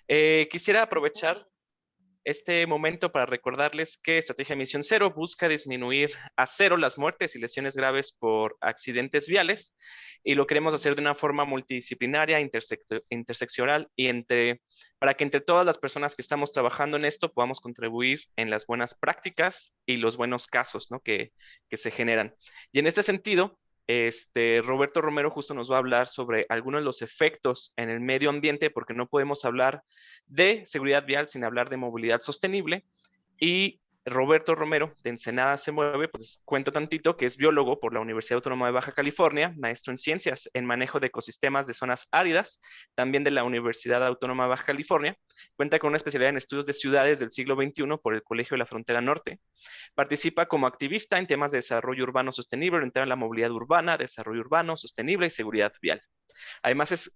Quisiera aprovechar este momento para recordarles que Estrategia Misión Cero busca disminuir a cero las muertes y lesiones graves por accidentes viales, y lo queremos hacer de una forma multidisciplinaria, interseccional y para que entre todas las personas que estamos trabajando en esto podamos contribuir en las buenas prácticas y los buenos casos, ¿no? que se generan. Y en este sentido, Roberto Romero justo nos va a hablar sobre algunos de los efectos en el medio ambiente, porque no podemos hablar de seguridad vial sin hablar de movilidad sostenible. Y Roberto Romero, de Ensenada se mueve, pues cuento tantito que es biólogo por la Universidad Autónoma de Baja California, maestro en ciencias en manejo de ecosistemas de zonas áridas, también de la Universidad Autónoma de Baja California. Cuenta con una especialidad en estudios de ciudades del siglo XXI por el Colegio de la Frontera Norte. Participa como activista en temas de desarrollo urbano sostenible, orientado en la movilidad urbana, desarrollo urbano sostenible y seguridad vial. Además es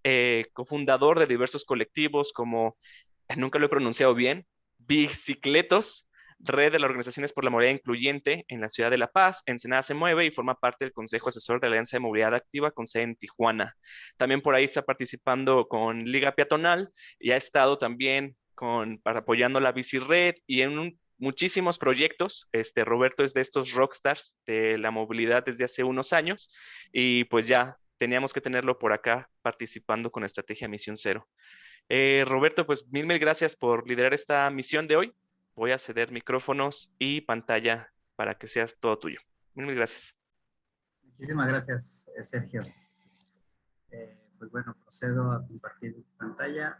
cofundador de diversos colectivos como, nunca lo he pronunciado bien, Bicicletos, red de las organizaciones por la movilidad incluyente en la ciudad de La Paz. Ensenada se mueve y forma parte del Consejo Asesor de la Alianza de Movilidad Activa con sede en Tijuana. También por ahí está participando con Liga Peatonal y ha estado también para apoyando la Bicired y en muchísimos proyectos. Roberto es de estos rockstars de la movilidad desde hace unos años, y pues ya teníamos que tenerlo por acá participando con Estrategia Misión Cero. Roberto, pues mil gracias por liderar esta misión de hoy. Voy a ceder micrófonos y pantalla para que seas todo tuyo. Mil gracias. Muchísimas gracias, Sergio. Pues bueno, procedo a compartir pantalla.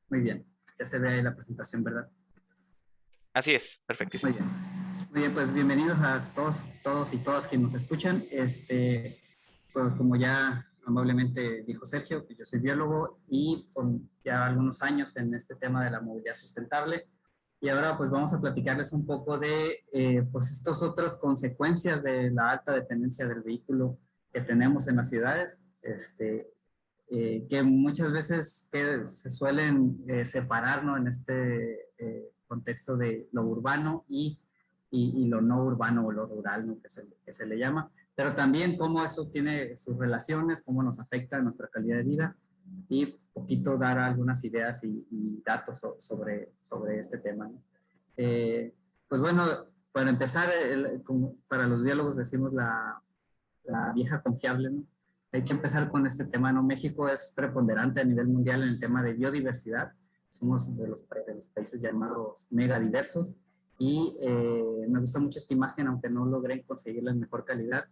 Muy bien, ya se ve ahí la presentación, ¿verdad? Así es, perfectísimo. Muy bien, pues bienvenidos a todos y todas que nos escuchan. Pues como ya amablemente dijo Sergio, yo soy biólogo y con ya algunos años en este tema de la movilidad sustentable. Y ahora pues vamos a platicarles un poco de pues estas otras consecuencias de la alta dependencia del vehículo que tenemos en las ciudades, que muchas veces se suelen separar, ¿no? En este contexto de lo urbano y lo no urbano o lo rural, ¿no? que se le llama, pero también cómo eso tiene sus relaciones, cómo nos afecta a nuestra calidad de vida, y poquito dar algunas ideas y datos sobre este tema, ¿no? Pues bueno, para empezar, para los biólogos decimos la vieja confiable, ¿no? Hay que empezar con este tema, ¿no? México es preponderante a nivel mundial en el tema de biodiversidad. Somos de los países llamados megadiversos. Y me gusta mucho esta imagen, aunque no logré conseguirla en mejor calidad,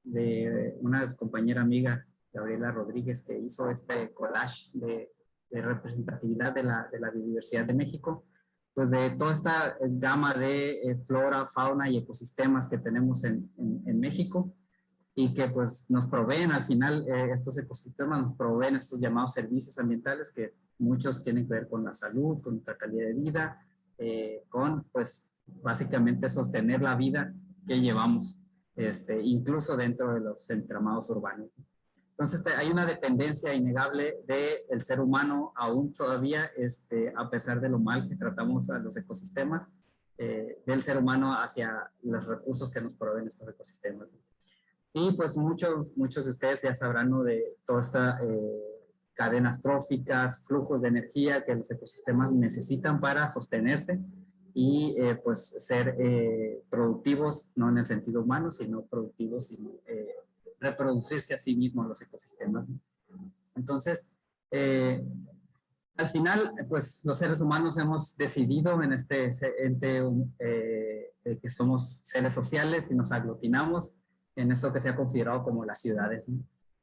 de una compañera amiga, Gabriela Rodríguez, que hizo este collage de representatividad de la biodiversidad de México, pues de toda esta gama de flora, fauna y ecosistemas que tenemos en México, y que pues nos proveen al final, estos ecosistemas nos proveen estos llamados servicios ambientales, que muchos tienen que ver con la salud, con nuestra calidad de vida, con pues básicamente sostener la vida que llevamos, incluso dentro de los entramados urbanos. Entonces hay una dependencia innegable del ser humano aún todavía, a pesar de lo mal que tratamos a los ecosistemas, del ser humano hacia los recursos que nos proveen estos ecosistemas. Y pues muchos de ustedes ya sabrán, ¿no? De todas estas cadenas tróficas, flujos de energía que los ecosistemas necesitan para sostenerse y pues ser productivos, no en el sentido humano, sino productivos, sino reproducirse a sí mismos los ecosistemas, ¿no? Entonces, al final, pues los seres humanos hemos decidido en este ente que somos seres sociales y nos aglutinamos en esto que se ha configurado como las ciudades, ¿no?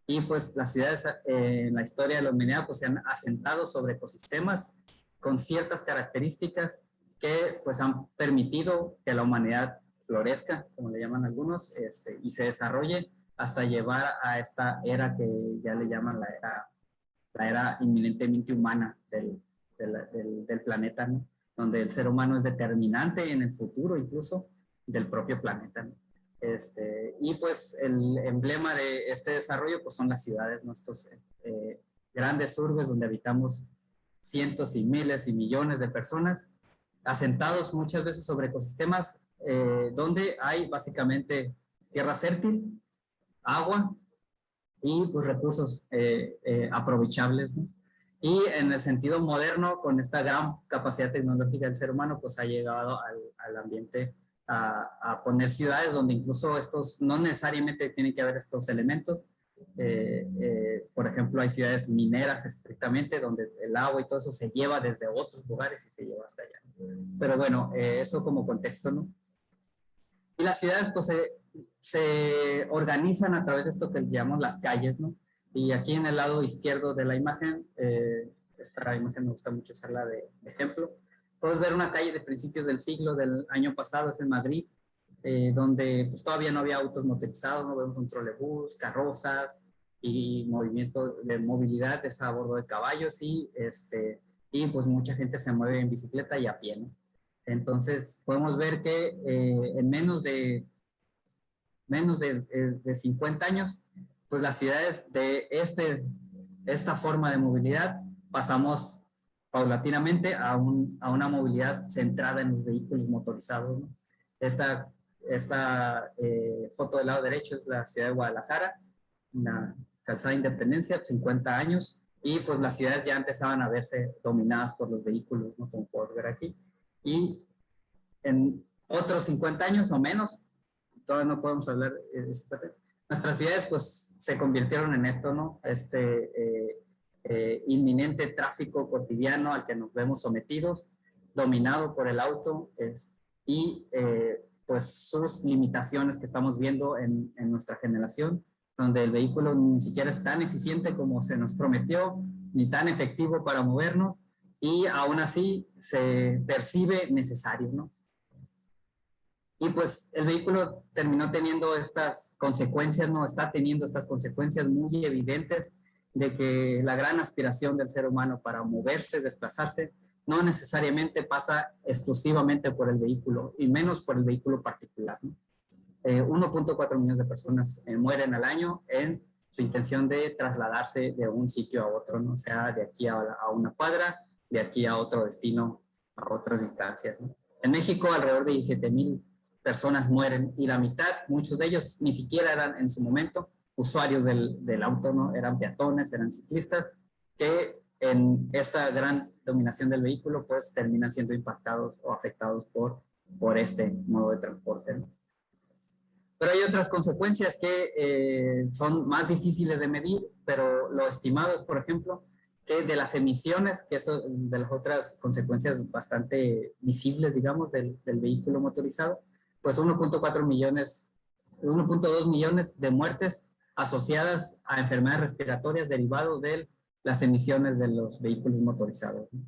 Y pues las ciudades en la historia de la humanidad pues se han asentado sobre ecosistemas con ciertas características que pues han permitido que la humanidad florezca, como le llaman algunos, y se desarrolle hasta llevar a esta era que ya le llaman la era inminentemente humana del planeta, ¿no? Donde el ser humano es determinante en el futuro incluso del propio planeta, ¿no? Y pues el emblema de este desarrollo pues son las ciudades, nuestros grandes urbes donde habitamos cientos y miles y millones de personas, asentados muchas veces sobre ecosistemas donde hay básicamente tierra fértil, agua y pues recursos aprovechables, ¿no? Y en el sentido moderno, con esta gran capacidad tecnológica del ser humano, pues ha llegado al ambiente a poner ciudades donde incluso estos no necesariamente tienen que haber estos elementos. Por ejemplo, hay ciudades mineras estrictamente donde el agua y todo eso se lleva desde otros lugares y se lleva hasta allá. Pero bueno, eso como contexto, ¿no? Y las ciudades pues se organizan a través de esto que llamamos las calles, ¿no? Y aquí en el lado izquierdo de la imagen, esta imagen me gusta mucho usarla de ejemplo. Puedes ver una calle de principios del siglo, del año pasado, es en Madrid, donde pues, todavía no había autos motorizados, no vemos un trolebús, carrozas y movimiento de movilidad es a bordo de caballos y pues mucha gente se mueve en bicicleta y a pie, ¿no? Entonces podemos ver que en menos de 50 años, pues las ciudades de esta forma de movilidad pasamos paulatinamente a una movilidad centrada en los vehículos motorizados, ¿no? Esta foto del lado derecho es la ciudad de Guadalajara, una calzada de Independencia, 50 años, y pues las ciudades ya empezaban a verse dominadas por los vehículos, ¿no? Como puedes ver aquí. Y en otros 50 años o menos, todavía no podemos hablar de nuestras ciudades pues se convirtieron en esto, ¿no? Inminente tráfico cotidiano al que nos vemos sometidos, dominado por el auto y pues sus limitaciones que estamos viendo en nuestra generación, donde el vehículo ni siquiera es tan eficiente como se nos prometió, ni tan efectivo para movernos, y aún así se percibe necesario, ¿no? Y pues el vehículo terminó teniendo estas consecuencias, ¿no? Está teniendo estas consecuencias muy evidentes de que la gran aspiración del ser humano para moverse, desplazarse, no necesariamente pasa exclusivamente por el vehículo, y menos por el vehículo particular, ¿no? 1.4 millones de personas mueren al año en su intención de trasladarse de un sitio a otro, ¿no? O sea, de aquí a una cuadra, de aquí a otro destino, a otras distancias, ¿no? En México, alrededor de 17,000 personas mueren y la mitad, muchos de ellos ni siquiera eran en su momento usuarios del auto, ¿no? Eran peatones, eran ciclistas, que en esta gran dominación del vehículo, pues terminan siendo impactados o afectados por este modo de transporte, ¿no? Pero hay otras consecuencias que son más difíciles de medir, pero lo estimado es, por ejemplo, que de las emisiones, que eso de las otras consecuencias bastante visibles, digamos, del vehículo motorizado, pues 1.4 millones, 1.2 millones de muertes asociadas a enfermedades respiratorias derivadas de las emisiones de los vehículos motorizados, ¿no?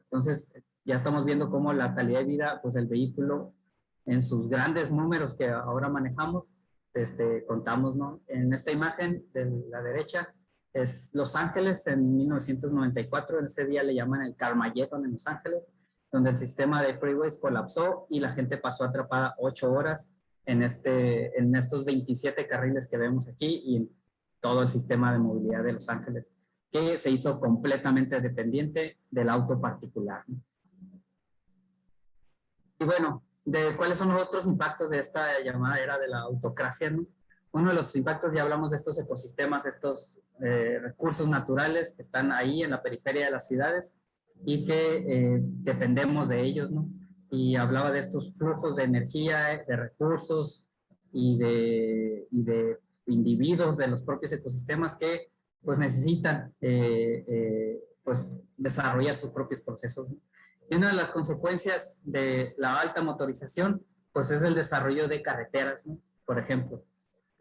Entonces, ya estamos viendo cómo la calidad de vida, pues el vehículo, en sus grandes números que ahora manejamos, contamos, ¿no? En esta imagen de la derecha es Los Ángeles en 1994, en ese día le llaman el Carmageddon en Los Ángeles, donde el sistema de freeways colapsó y la gente pasó atrapada 8 horas en estos 27 carriles que vemos aquí y en todo el sistema de movilidad de Los Ángeles, que se hizo completamente dependiente del auto particular, ¿no? Y bueno, ¿cuáles son los otros impactos de esta llamada era de la autocracia, ¿no? Uno de los impactos, ya hablamos de estos ecosistemas, estos recursos naturales que están ahí en la periferia de las ciudades y que dependemos de ellos, ¿no? Y hablaba de estos flujos de energía, de recursos y de individuos de los propios ecosistemas que pues necesitan pues desarrollar sus propios procesos, ¿no? Y una de las consecuencias de la alta motorización, pues es el desarrollo de carreteras, ¿no? Por ejemplo,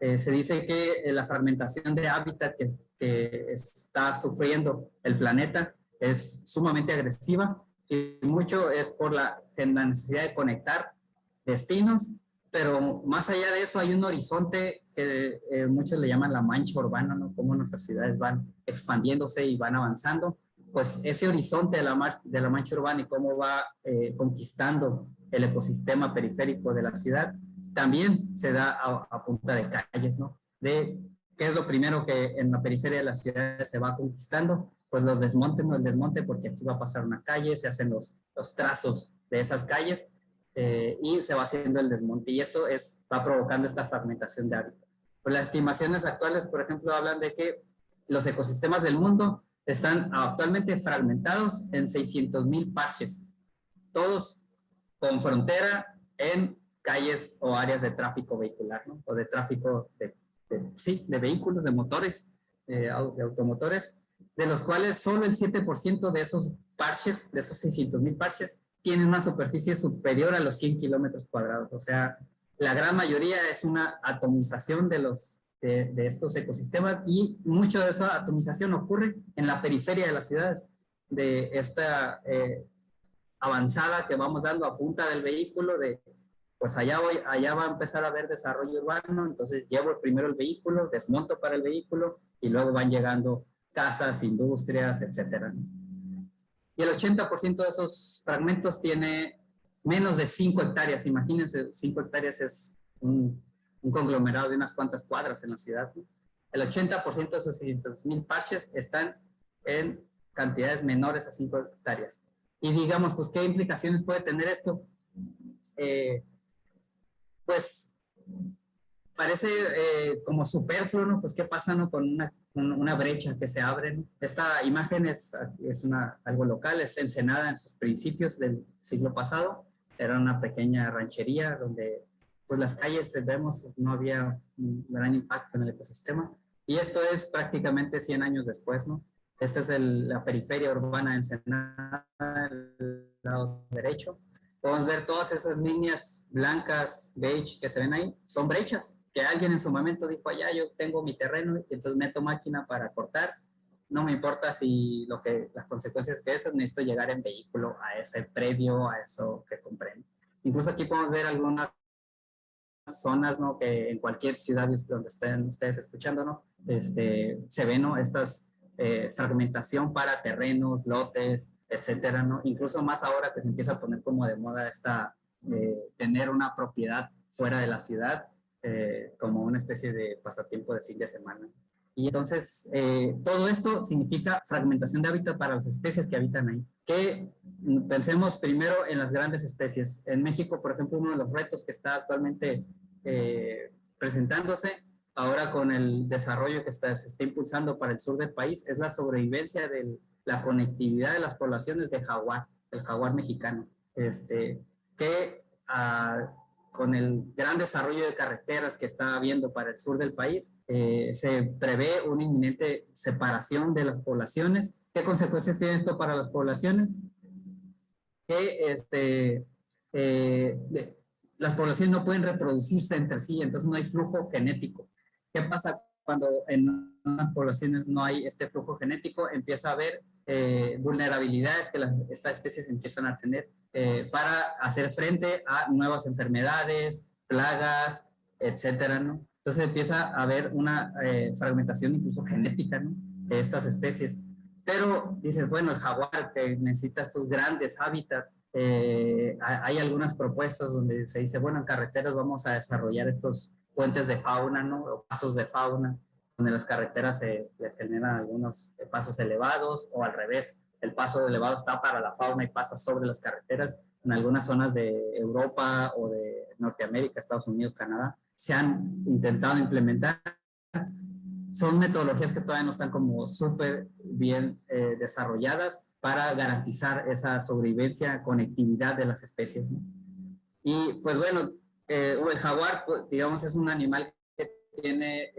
se dice que la fragmentación de hábitat que está sufriendo el planeta es sumamente agresiva y mucho es por la necesidad de conectar destinos, pero más allá de eso hay un horizonte que muchos le llaman la mancha urbana, ¿no? Cómo nuestras ciudades van expandiéndose y van avanzando. Pues ese horizonte de la mancha urbana y cómo va conquistando el ecosistema periférico de la ciudad, también se da a punta de calles, ¿no? De qué es lo primero que en la periferia de la ciudad se va conquistando, pues los desmontes, no el desmonte, porque aquí va a pasar una calle, se hacen los trazos de esas calles y se va haciendo el desmonte. Y esto va provocando esta fragmentación de hábitat. Pues las estimaciones actuales, por ejemplo, hablan de que los ecosistemas del mundo están actualmente fragmentados en 600,000 parches, todos con frontera en calles o áreas de tráfico vehicular, ¿no? O de tráfico de vehículos, de motores, de automotores, de los cuales solo el 7% de esos parches, de esos 600,000 parches, tienen una superficie superior a los 100 kilómetros cuadrados. O sea, la gran mayoría es una atomización de estos ecosistemas, y mucho de esa atomización ocurre en la periferia de las ciudades, de esta avanzada que vamos dando a punta del vehículo, pues allá va a empezar a haber desarrollo urbano, entonces llevo primero el vehículo, desmonto para el vehículo, y luego van llegando casas, industrias, etcétera. Y el 80% de esos fragmentos tiene menos de 5 hectáreas. Imagínense, 5 hectáreas es un conglomerado de unas cuantas cuadras en la ciudad, ¿no? El 80% de esos 600,000 parches están en cantidades menores a 5 hectáreas. Y digamos, pues, ¿qué implicaciones puede tener esto? Pues parece como superfluo, ¿no? Pues, ¿qué pasa, no? Con una brecha que se abre, ¿no? Esta imagen es algo local, es Ensenada en sus principios del siglo pasado. Era una pequeña ranchería donde, pues, las calles, vemos, no había un gran impacto en el ecosistema. Y esto es prácticamente 100 años después, ¿no? Esta es la periferia urbana de Ensenada, el lado derecho. Podemos ver todas esas líneas blancas, beige, que se ven ahí, son brechas, que alguien en su momento dijo, allá yo tengo mi terreno, y entonces meto máquina para cortar, no me importa si las consecuencias que es, necesito llegar en vehículo a ese predio, a eso que compré. Incluso aquí podemos ver algunas zonas, ¿no? Que en cualquier ciudad donde estén ustedes escuchando, ¿no? Se ven, ¿no? Estas fragmentación para terrenos, lotes, etcétera, ¿no? Incluso más ahora que se empieza a poner como de moda tener una propiedad fuera de la ciudad, como una especie de pasatiempo de fin de semana. Y entonces, todo esto significa fragmentación de hábitat para las especies que habitan ahí. Que pensemos primero en las grandes especies. En México, por ejemplo, uno de los retos que está actualmente presentándose ahora con el desarrollo que se está impulsando para el sur del país es la sobrevivencia de la conectividad de las poblaciones de jaguar, el jaguar mexicano, que con el gran desarrollo de carreteras que está habiendo para el sur del país, se prevé una inminente separación de las poblaciones. ¿Qué consecuencias tiene esto para las poblaciones? Que las poblaciones no pueden reproducirse entre sí, entonces no hay flujo genético. ¿Qué pasa cuando en unas poblaciones no hay este flujo genético? Empieza a haber vulnerabilidades que estas especies empiezan a tener para hacer frente a nuevas enfermedades, plagas, etcétera, ¿no? Entonces empieza a haber una fragmentación incluso genética, ¿no? De estas especies. Pero dices, bueno, el jaguar que necesita estos grandes hábitats, hay algunas propuestas donde se dice, bueno, en carreteras vamos a desarrollar estos puentes de fauna, ¿no? O pasos de fauna, donde las carreteras se generan algunos pasos elevados, o al revés, el paso elevado está para la fauna y pasa sobre las carreteras. En algunas zonas de Europa o de Norteamérica, Estados Unidos, Canadá, se han intentado implementar. Son metodologías que todavía no están como súper bien desarrolladas para garantizar esa sobrevivencia, conectividad de las especies, ¿no? Y pues bueno, el jaguar, pues, digamos, es un animal que tiene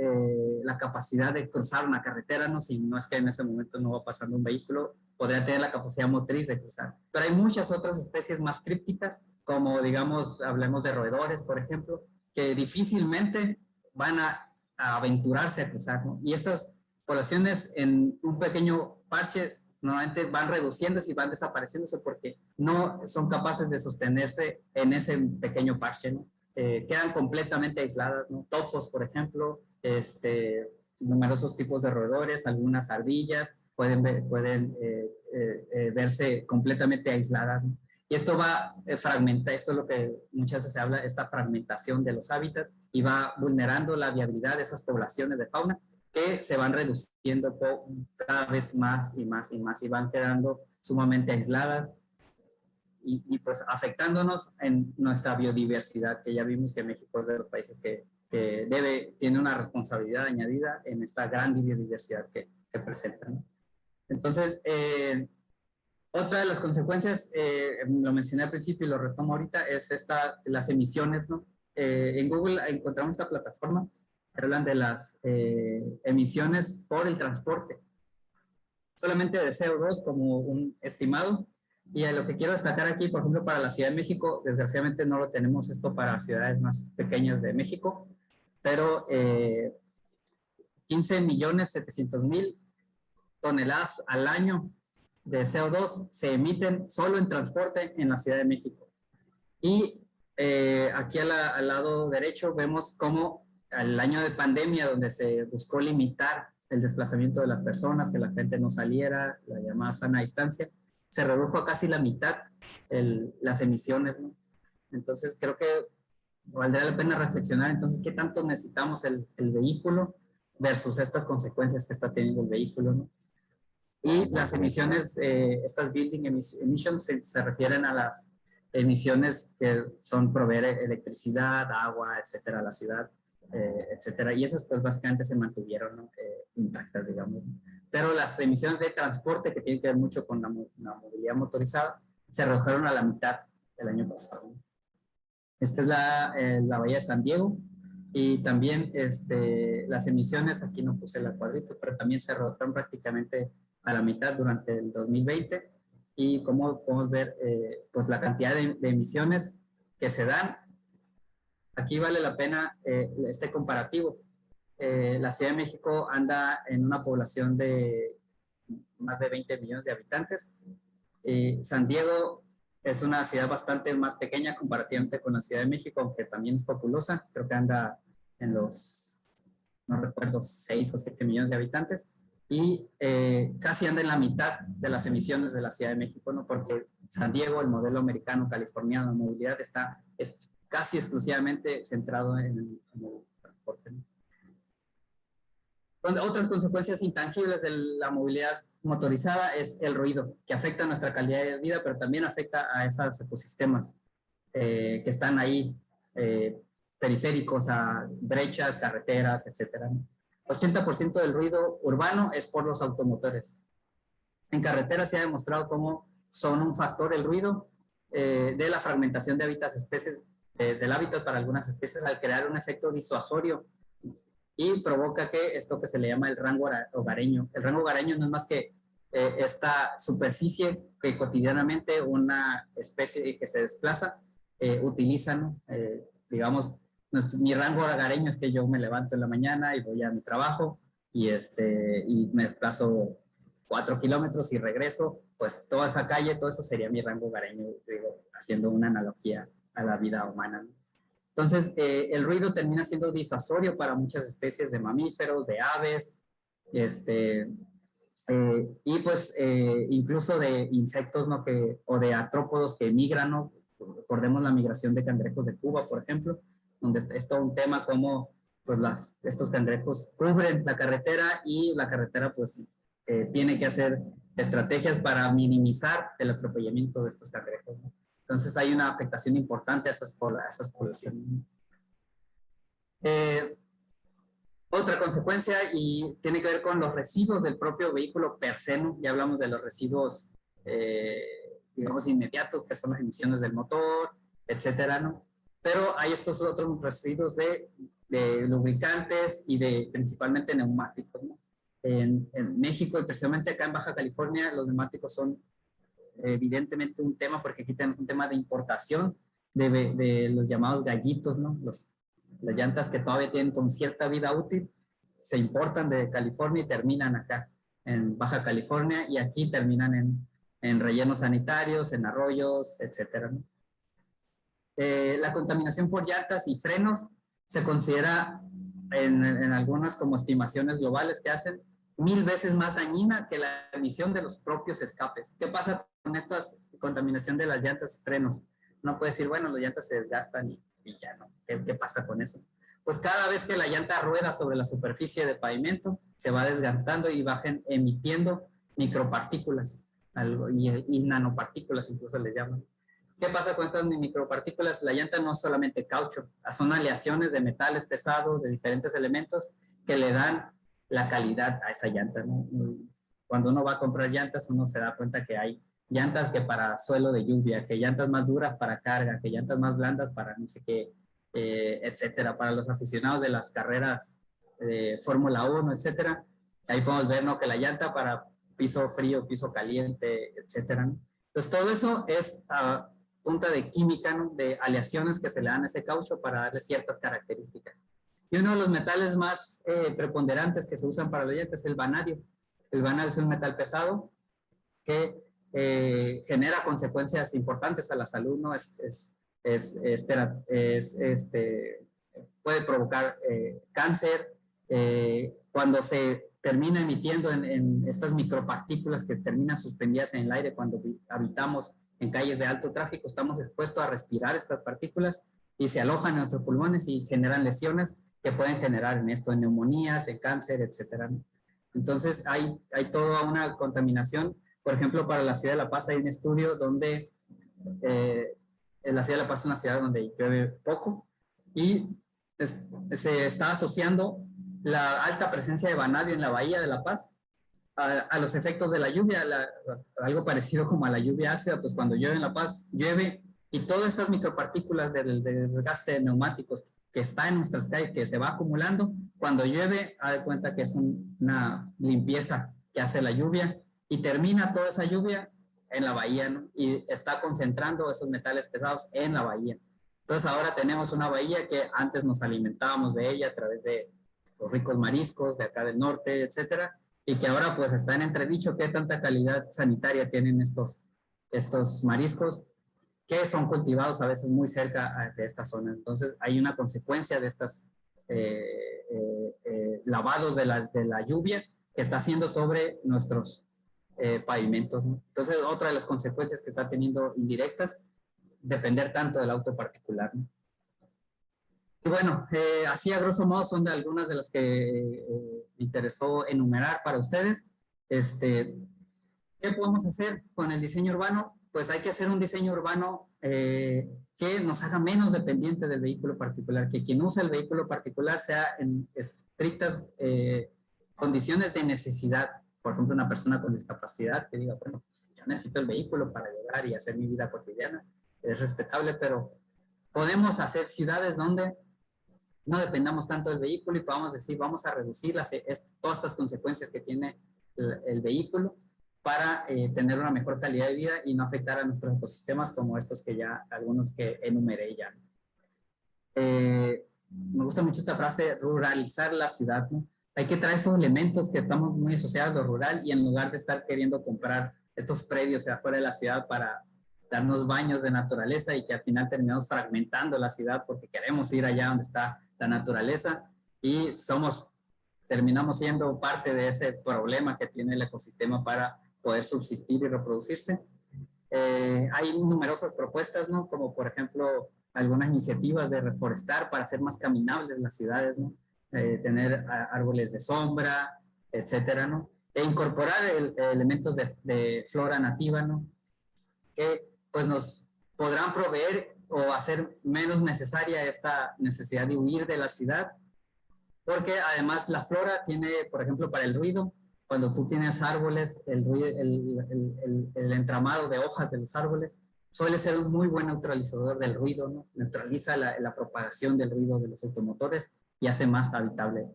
la capacidad de cruzar una carretera, ¿no? Si no es que en ese momento no va pasando un vehículo, podría tener la capacidad motriz de cruzar. Pero hay muchas otras especies más crípticas, como, digamos, hablemos de roedores, por ejemplo, que difícilmente van a aventurarse a cruzar, ¿no? Y estas poblaciones en un pequeño parche normalmente van reduciéndose y van desapareciéndose porque no son capaces de sostenerse en ese pequeño parche, ¿no? Quedan completamente aisladas, ¿no? Topos, por ejemplo, numerosos tipos de roedores, algunas ardillas, pueden verse completamente aisladas, ¿no? Y esto va fragmentar, esto es lo que muchas veces se habla, esta fragmentación de los hábitats, y va vulnerando la viabilidad de esas poblaciones de fauna que se van reduciendo cada vez más y más y más, y van quedando sumamente aisladas y pues afectándonos en nuestra biodiversidad, que ya vimos que México es de los países que tiene una responsabilidad añadida en esta gran biodiversidad que presenta, ¿no? Entonces, otra de las consecuencias, lo mencioné al principio y lo retomo ahorita, es las emisiones, ¿no? En Google encontramos esta plataforma que hablan de las emisiones por el transporte, solamente de CO2 como un estimado. Y lo que quiero destacar aquí, por ejemplo, para la Ciudad de México, desgraciadamente no lo tenemos esto para ciudades más pequeñas de México, pero 15.700.000 toneladas al año de CO2 se emiten solo en transporte en la Ciudad de México. Y aquí al lado derecho vemos cómo al año de pandemia, donde se buscó limitar el desplazamiento de las personas, que la gente no saliera, la llamada sana distancia, se redujo a casi la mitad las emisiones, ¿no? Entonces creo que valdría la pena reflexionar entonces qué tanto necesitamos el vehículo versus estas consecuencias que está teniendo el vehículo, ¿no? Y las emisiones, estas building emissions se refieren a las emisiones que son proveer electricidad, agua, etcétera, a la ciudad, etcétera. Y esas pues básicamente se mantuvieron, ¿no? Intactas, digamos. Pero las emisiones de transporte, que tienen que ver mucho con la movilidad motorizada, se redujeron a la mitad el año pasado. Esta es la bahía de San Diego. Y también las emisiones, aquí no puse el cuadrito, pero también se redujeron prácticamente a la mitad durante el 2020. Y como podemos ver, pues la cantidad de emisiones que se dan, aquí vale la pena este comparativo. La Ciudad de México anda en una población de más de 20 millones de habitantes. San Diego es una ciudad bastante más pequeña comparativamente con la Ciudad de México, aunque también es populosa. Creo que anda en los, no recuerdo, 6 o 7 millones de habitantes. Y casi anda en la mitad de las emisiones de la Ciudad de México, ¿no? Porque San Diego, el modelo americano californiano de movilidad, es casi exclusivamente centrado en el transporte, ¿no? Otras consecuencias intangibles de la movilidad motorizada es el ruido, que afecta nuestra calidad de vida, pero también afecta a esos ecosistemas que están ahí, periféricos a brechas, carreteras, etcétera. 80% del ruido urbano es por los automotores. En carreteras se ha demostrado cómo son un factor el ruido de la fragmentación de especies, del hábitat para algunas especies, al crear un efecto disuasorio y provoca que esto que se le llama el rango hogareño. El rango hogareño no es más que esta superficie que cotidianamente una especie que se desplaza utiliza, ¿no? Digamos, mi rango hogareño es que yo me levanto en la mañana y voy a mi trabajo y me desplazo 4 kilómetros y regreso, pues toda esa calle, todo eso sería mi rango hogareño, digo, haciendo una analogía a la vida humana, ¿no? Entonces, el ruido termina siendo disuasorio para muchas especies de mamíferos, de aves, y pues incluso de insectos, ¿no? O de artrópodos que migran, ¿no? Recordemos la migración de cangrejos de Cuba, por ejemplo, donde es todo un tema como pues estos cangrejos cubren la carretera y la carretera pues tiene que hacer estrategias para minimizar el atropellamiento de estos cangrejos, ¿no? Entonces hay una afectación importante a esas poblaciones. Otra consecuencia y tiene que ver con los residuos del propio vehículo per se, ¿no? Ya hablamos de los residuos, digamos, inmediatos, que son las emisiones del motor, etcétera, ¿no? Pero hay estos otros residuos de lubricantes y principalmente neumáticos, ¿no? En México y precisamente acá en Baja California los neumáticos son evidentemente un tema, porque aquí tenemos un tema de importación de los llamados gallitos, ¿no? Las llantas que todavía tienen con cierta vida útil se importan de California y terminan acá en Baja California, y aquí terminan en rellenos sanitarios, en arroyos, etcétera, ¿no? La contaminación por llantas y frenos se considera en algunas como estimaciones globales que hacen 1000 veces más dañina que la emisión de los propios escapes. ¿Qué pasa con esta contaminación de las llantas y frenos? No puede decir, bueno, las llantas se desgastan y ya no. ¿Qué pasa con eso? Pues cada vez que la llanta rueda sobre la superficie de pavimento, se va desgastando y va emitiendo micropartículas y nanopartículas incluso les llaman, ¿Qué pasa con estas micropartículas? La llanta no es solamente caucho, son aleaciones de metales pesados, de diferentes elementos que le dan la calidad a esa llanta, ¿no? Cuando uno va a comprar llantas, uno se da cuenta que hay llantas que para suelo de lluvia, que llantas más duras para carga, que llantas más blandas para no sé qué, etcétera. Para los aficionados de las carreras de Fórmula 1, etcétera, ahí podemos ver, ¿no?, que la llanta para piso frío, piso caliente, etcétera, ¿no? Entonces, todo eso es punta de química, ¿no?, de aleaciones que se le dan a ese caucho para darle ciertas características. Y uno de los metales más preponderantes que se usan para la llanta es el vanadio. El vanadio es un metal pesado que genera consecuencias importantes a la salud, ¿no? Puede provocar cáncer. Cuando se termina emitiendo en estas micropartículas que terminan suspendidas en el aire cuando habitamos en calles de alto tráfico, estamos expuestos a respirar estas partículas y se alojan en nuestros pulmones y generan lesiones que pueden generar en esto, en neumonías, en cáncer, etcétera, ¿no? Entonces hay toda una contaminación. Por ejemplo, para la ciudad de La Paz hay un estudio donde en la ciudad de La Paz es una ciudad donde llueve poco y se está asociando la alta presencia de vanadio en la bahía de La Paz a los efectos de la lluvia, algo parecido como a la lluvia ácida. Pues cuando llueve en La Paz, llueve y todas estas micropartículas del desgaste de neumáticos que está en nuestras calles, que se va acumulando, cuando llueve, haz de cuenta que es una limpieza que hace la lluvia y termina toda esa lluvia en la bahía, ¿no? Y está concentrando esos metales pesados en la bahía. Entonces ahora tenemos una bahía que antes nos alimentábamos de ella a través de los ricos mariscos de acá del norte, etcétera, y que ahora pues está en entredicho qué tanta calidad sanitaria tienen estos mariscos que son cultivados a veces muy cerca de esta zona. Entonces hay una consecuencia de estos lavados de la lluvia que está haciendo sobre nuestros pavimentos, ¿no? Entonces otra de las consecuencias que está teniendo indirectas, depender tanto del auto particular, ¿no? Y bueno, así a grosso modo son de algunas de las que me interesó enumerar para ustedes. ¿Qué podemos hacer con el diseño urbano? Pues hay que hacer un diseño urbano que nos haga menos dependiente del vehículo particular, que quien usa el vehículo particular sea en estrictas condiciones de necesidad. Por ejemplo, una persona con discapacidad que diga, bueno, pues yo necesito el vehículo para llegar y hacer mi vida cotidiana. Es respetable, pero podemos hacer ciudades donde no dependamos tanto del vehículo y podamos decir, vamos a reducir todas estas consecuencias que tiene el vehículo para tener una mejor calidad de vida y no afectar a nuestros ecosistemas como estos que ya, algunos que enumeré ya. Me gusta mucho esta frase, ruralizar la ciudad, ¿no? Hay que traer estos elementos que estamos muy asociados a lo rural y en lugar de estar queriendo comprar estos predios afuera de la ciudad para darnos baños de naturaleza y que al final terminamos fragmentando la ciudad porque queremos ir allá donde está la naturaleza y terminamos siendo parte de ese problema que tiene el ecosistema para poder subsistir y reproducirse. Hay numerosas propuestas, ¿no? Como por ejemplo algunas iniciativas de reforestar para hacer más caminables las ciudades, ¿no? Tener árboles de sombra, etcétera, ¿no? E incorporar elementos de flora nativa, ¿no? Que pues nos podrán proveer o hacer menos necesaria esta necesidad de huir de la ciudad, porque además la flora tiene, por ejemplo, para el ruido, cuando tú tienes árboles, el entramado de hojas de los árboles suele ser un muy buen neutralizador del ruido, ¿no? Neutraliza la propagación del ruido de los automotores y hace más habitable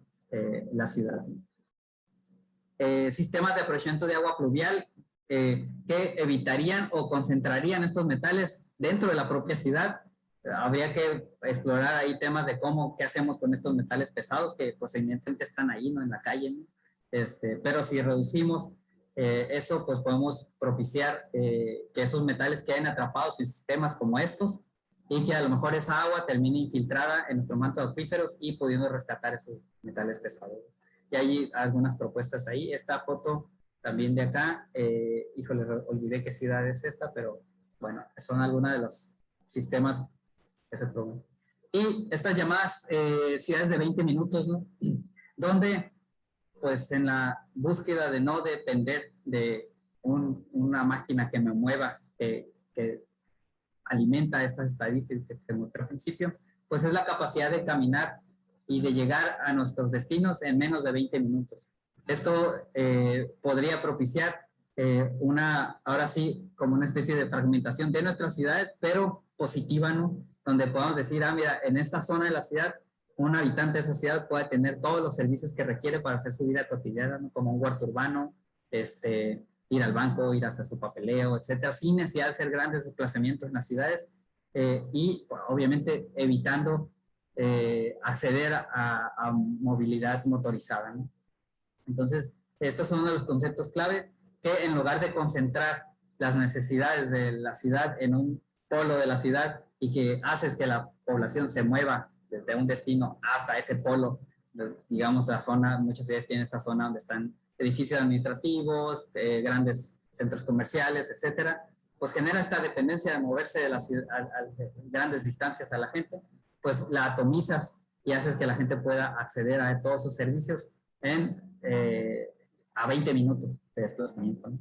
la ciudad. Sistemas de aprovechamiento de agua pluvial que evitarían o concentrarían estos metales dentro de la propia ciudad. Habría que explorar ahí temas de qué hacemos con estos metales pesados que pues evidentemente están ahí, ¿no?, en la calle, ¿no? Pero si reducimos eso, pues podemos propiciar que esos metales queden atrapados en sistemas como estos y que a lo mejor esa agua termine infiltrada en nuestro manto de acuíferos y pudiendo rescatar esos metales pesados. Y hay algunas propuestas ahí. Esta foto también de acá, híjole, olvidé qué ciudad es esta, pero bueno, son algunos de los sistemas que se promueven. Y estas llamadas ciudades de 20 minutos, ¿no? Donde, pues en la búsqueda de no depender de una máquina que me mueva, que alimenta estas estadísticas que mostré al principio, pues es la capacidad de caminar y de llegar a nuestros destinos en menos de 20 minutos. Esto podría propiciar ahora sí, como una especie de fragmentación de nuestras ciudades, pero positiva, ¿no? Donde podamos decir, mira, en esta zona de la ciudad, un habitante de esa ciudad puede tener todos los servicios que requiere para hacer su vida cotidiana, ¿no? Como un huerto urbano, ir al banco, ir a hacer su papeleo, etcétera, sin necesidad de hacer grandes desplazamientos en las ciudades y pues, obviamente evitando acceder a movilidad motorizada, ¿no? Entonces, estos son uno de los conceptos clave que en lugar de concentrar las necesidades de la ciudad en un polo de la ciudad y que haces que la población se mueva desde un destino hasta ese polo, digamos la zona, muchas ciudades tienen esta zona donde están edificios administrativos, grandes centros comerciales, etcétera, pues genera esta dependencia de moverse de la ciudad a grandes distancias a la gente, pues la atomizas y haces que la gente pueda acceder a todos sus servicios a 20 minutos de desplazamiento, ¿no?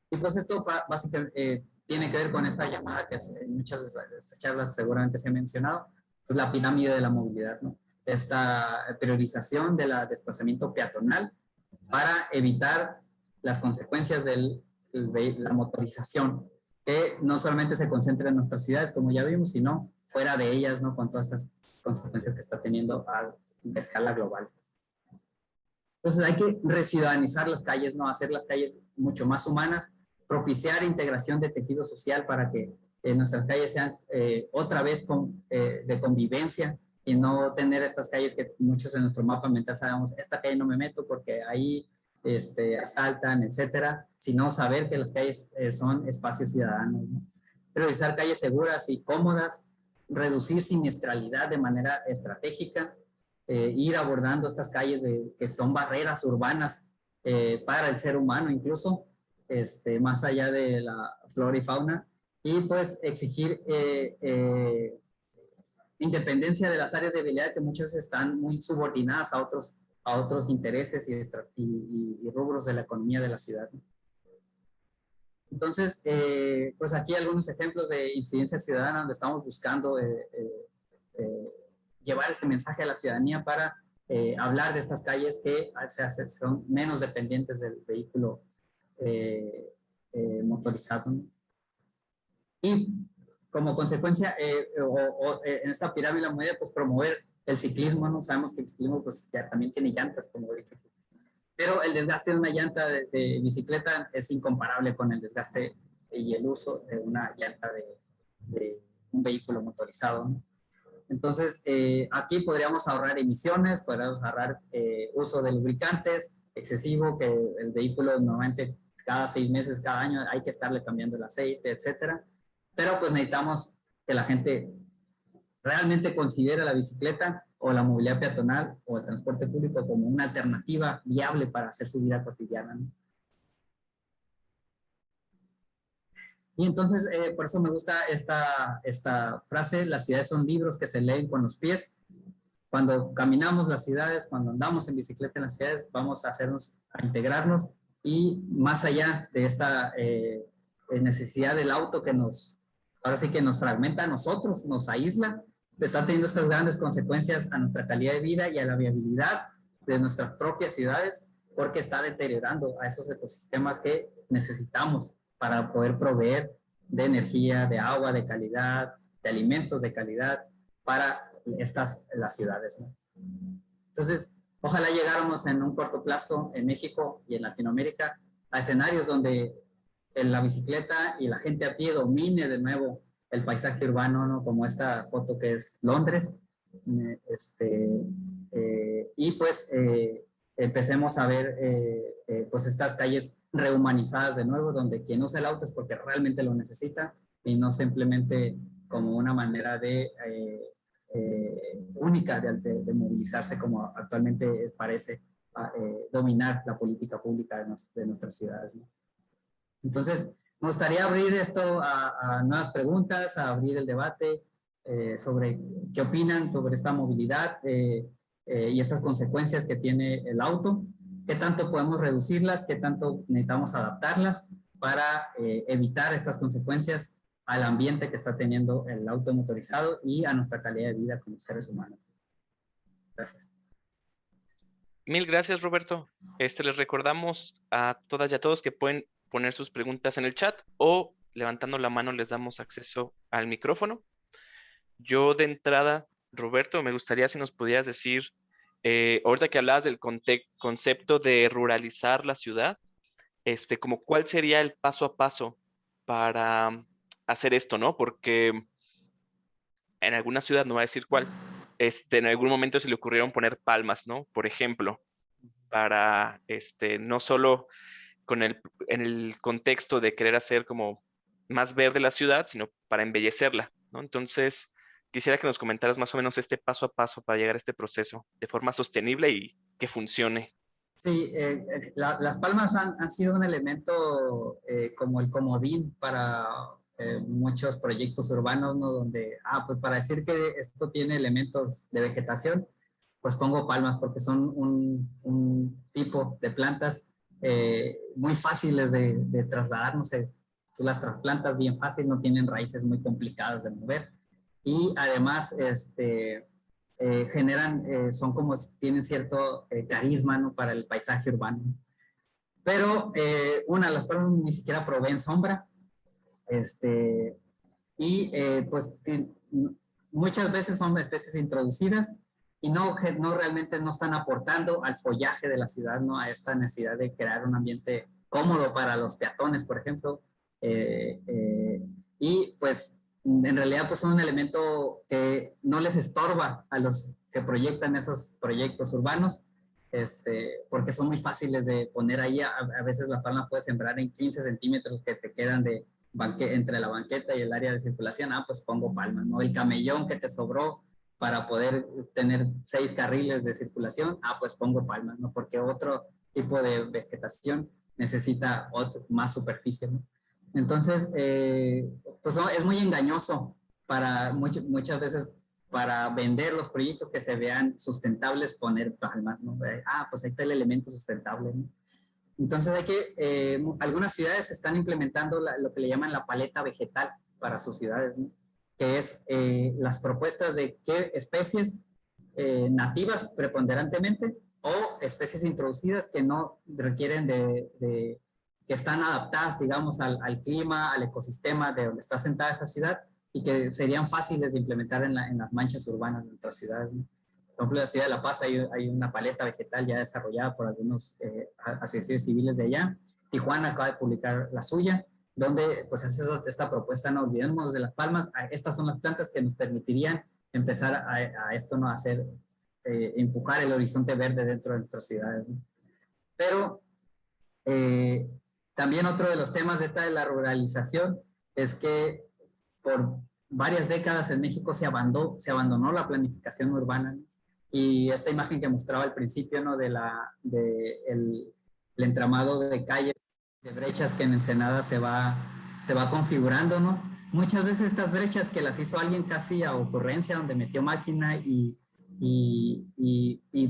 Y pues esto básicamente tiene que ver con esta llamada que en muchas de estas charlas seguramente se ha mencionado, pues la pirámide de la movilidad, ¿no? Esta priorización del desplazamiento peatonal para evitar las consecuencias de la motorización, que no solamente se concentra en nuestras ciudades, como ya vimos, sino fuera de ellas, ¿no? Con todas estas consecuencias que está teniendo a escala global. Entonces hay que reciudadanizar las calles, ¿no? Hacer las calles mucho más humanas, propiciar integración de tejido social para que nuestras calles sean otra vez de convivencia y no tener estas calles que muchos en nuestro mapa mental sabemos, esta calle no me meto porque ahí asaltan, etcétera, sino saber que las calles son espacios ciudadanos, ¿no? Priorizar calles seguras y cómodas, reducir siniestralidad de manera estratégica, ir abordando estas calles que son barreras urbanas para el ser humano incluso, más allá de la flora y fauna, y pues exigir independencia de las áreas de habilidad que muchas veces están muy subordinadas a otros intereses y rubros de la economía de la ciudad, ¿no? Entonces, pues aquí algunos ejemplos de incidencia ciudadana donde estamos buscando llevar ese mensaje a la ciudadanía para hablar de estas calles que son menos dependientes del vehículo motorizado, ¿no? Y como consecuencia, en esta pirámide de la movilidad, pues promover el ciclismo, ¿no? Sabemos que el ciclismo pues ya también tiene llantas, como dije, pero el desgaste de una llanta de bicicleta es incomparable con el desgaste y el uso de una llanta de un vehículo motorizado, ¿no? Entonces, aquí podríamos ahorrar emisiones, podríamos ahorrar uso de lubricantes excesivo, que el vehículo normalmente cada 6 meses, cada año hay que estarle cambiando el aceite, etcétera. Pero pues necesitamos que la gente realmente considere la bicicleta o la movilidad peatonal o el transporte público como una alternativa viable para hacer su vida cotidiana, ¿no? Y entonces, por eso me gusta esta frase, las ciudades son libros que se leen con los pies. Cuando caminamos las ciudades, cuando andamos en bicicleta en las ciudades, vamos a integrarnos y más allá de esta necesidad del auto que ahora sí que nos fragmenta a nosotros, nos aísla, está teniendo estas grandes consecuencias a nuestra calidad de vida y a la viabilidad de nuestras propias ciudades, porque está deteriorando a esos ecosistemas que necesitamos para poder proveer de energía, de agua de calidad, de alimentos de calidad para las ciudades, ¿no? Entonces, ojalá llegáramos en un corto plazo en México y en Latinoamérica a escenarios donde la bicicleta y la gente a pie domine de nuevo el paisaje urbano, ¿no? Como esta foto que es Londres, y pues empecemos a ver pues estas calles rehumanizadas de nuevo, donde quien usa el auto es porque realmente lo necesita y no simplemente como una manera única de movilizarse como actualmente parece dominar la política pública de nuestras ciudades, ¿no? Entonces, me gustaría abrir esto a nuevas preguntas, a abrir el debate sobre qué opinan sobre esta movilidad y estas consecuencias que tiene el auto, qué tanto podemos reducirlas, qué tanto necesitamos adaptarlas para evitar estas consecuencias al ambiente que está teniendo el auto motorizado y a nuestra calidad de vida como seres humanos. Gracias. Mil gracias, Roberto. Les recordamos a todas y a todos que pueden poner sus preguntas en el chat o levantando la mano les damos acceso al micrófono. Yo de entrada, Roberto, me gustaría si nos pudieras decir, ahorita que hablabas del concepto de ruralizar la ciudad, como cuál sería el paso a paso para hacer esto, ¿no? Porque en alguna ciudad, no voy a decir cuál, en algún momento se le ocurrieron poner palmas, ¿no? Por ejemplo, para, no solo en el contexto de querer hacer como más verde la ciudad, sino para embellecerla, ¿no? Entonces, quisiera que nos comentaras más o menos este paso a paso para llegar a este proceso de forma sostenible y que funcione. Sí, las palmas han sido un elemento como el comodín para muchos proyectos urbanos, ¿no? Donde, pues para decir que esto tiene elementos de vegetación, pues pongo palmas porque son un tipo de plantas muy fáciles de trasladar, no sé, tú las trasplantas bien fácil, no tienen raíces muy complicadas de mover. Y además, generan, son como, tienen cierto carisma, ¿no? Para el paisaje urbano. Pero las palmas ni siquiera proveen sombra, y pues muchas veces son especies introducidas y no realmente no están aportando al follaje de la ciudad, ¿no? A esta necesidad de crear un ambiente cómodo para los peatones, por ejemplo. Y pues en realidad pues son un elemento que no les estorba a los que proyectan esos proyectos urbanos, porque son muy fáciles de poner ahí. A veces la palma puede sembrar en 15 centímetros que te quedan de entre la banqueta y el área de circulación. Pues pongo palmas, ¿no? El camellón que te sobró para poder tener 6 carriles de circulación, pues pongo palmas, ¿no? Porque otro tipo de vegetación necesita más superficie, ¿no? Entonces, pues no, es muy engañoso para muchas veces para vender los proyectos que se vean sustentables, poner palmas, ¿no? Pues ahí está el elemento sustentable, ¿no? Entonces hay que, algunas ciudades están implementando lo que le llaman la paleta vegetal para sus ciudades, ¿no? Que es las propuestas de qué especies nativas preponderantemente o especies introducidas que no requieren que están adaptadas, digamos, al clima, al ecosistema de donde está sentada esa ciudad y que serían fáciles de implementar en las manchas urbanas de nuestras ciudades, ¿no? Por ejemplo, en la ciudad de La Paz hay una paleta vegetal ya desarrollada por algunos asociaciones civiles de allá. Tijuana acaba de publicar la suya, donde pues hace esta propuesta, no olvidemos de las palmas, estas son las plantas que nos permitirían empezar a esto, ¿no? A hacer, empujar el horizonte verde dentro de nuestras ciudades, ¿no? Pero también otro de los temas de esta de la ruralización es que por varias décadas en México se abandonó la planificación urbana, ¿no? Y esta imagen que mostraba al principio, ¿no? El entramado de calles, de brechas que en Ensenada se va configurando, ¿no? Muchas veces estas brechas que las hizo alguien casi a ocurrencia, donde metió máquina y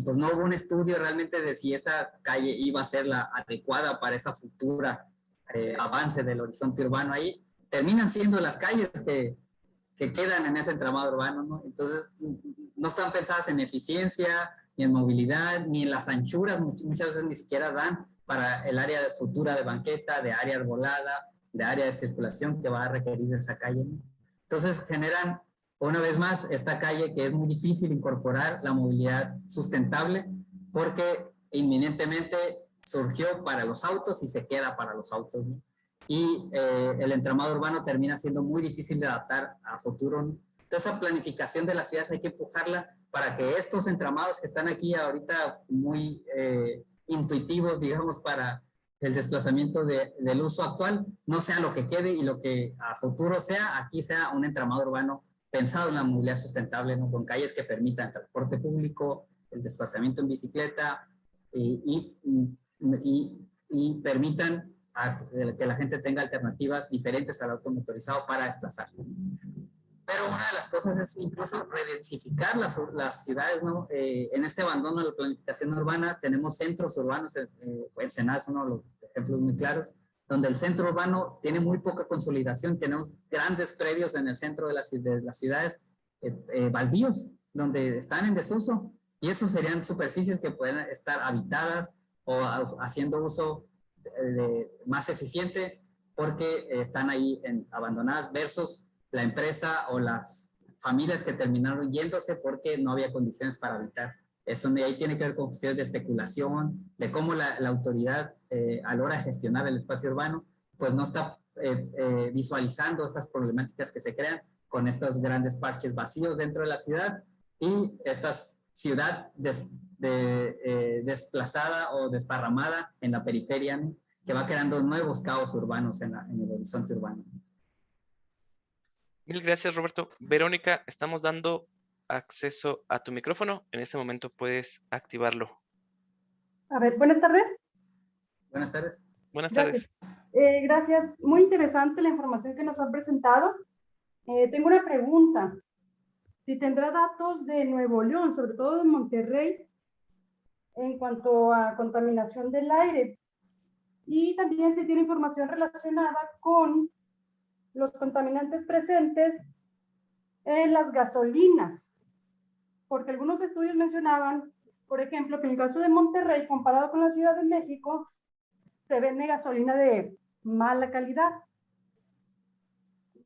pues no hubo un estudio realmente de si esa calle iba a ser la adecuada para esa futura avance del horizonte urbano ahí. Terminan siendo las calles que quedan en ese entramado urbano, ¿no? Entonces, no están pensadas en eficiencia, ni en movilidad, ni en las anchuras, muchas veces ni siquiera dan para el área futura de banqueta, de área arbolada, de área de circulación que va a requerir esa calle, ¿no? Entonces, generan, una vez más, esta calle que es muy difícil incorporar la movilidad sustentable porque inminentemente surgió para los autos y se queda para los autos, ¿no? Y el entramado urbano termina siendo muy difícil de adaptar a futuro, ¿no? Entonces, esa planificación de las ciudades hay que empujarla para que estos entramados que están aquí ahorita muy intuitivos, digamos, para el desplazamiento del uso actual, no sea lo que quede y lo que a futuro sea, aquí sea un entramado urbano pensado en la movilidad sustentable, ¿no? Con calles que permitan el transporte público, el desplazamiento en bicicleta y permitan que la gente tenga alternativas diferentes al auto motorizado para desplazarse. Pero una de las cosas es incluso redensificar las ciudades, ¿no? En este abandono de la planificación urbana tenemos centros urbanos, Ensenada es uno de los ejemplos muy claros, donde el centro urbano tiene muy poca consolidación. Tenemos grandes predios en el centro de las ciudades, baldíos, donde están en desuso, y esos serían superficies que pueden estar habitadas o haciendo uso más eficiente, porque están ahí abandonadas, versus la empresa o las familias que terminaron yéndose porque no había condiciones para habitar. Eso ahí tiene que ver con cuestiones de especulación, de cómo la autoridad a la hora de gestionar el espacio urbano, pues no está visualizando estas problemáticas que se crean con estos grandes parches vacíos dentro de la ciudad y esta ciudad desplazada o desparramada en la periferia, ¿no? Que va creando nuevos caos urbanos en el horizonte urbano. Mil gracias, Roberto. Verónica, estamos dando acceso a tu micrófono. En este momento puedes activarlo. A ver, buenas tardes. Buenas tardes. Buenas Gracias. tardes. Gracias. Muy interesante la información que nos han presentado. Tengo una pregunta. Si tendrá datos de Nuevo León, sobre todo de Monterrey, en cuanto a contaminación del aire. Y también si tiene información relacionada con los contaminantes presentes en las gasolinas. Porque algunos estudios mencionaban, por ejemplo, que en el caso de Monterrey, comparado con la Ciudad de México, se vende gasolina de mala calidad.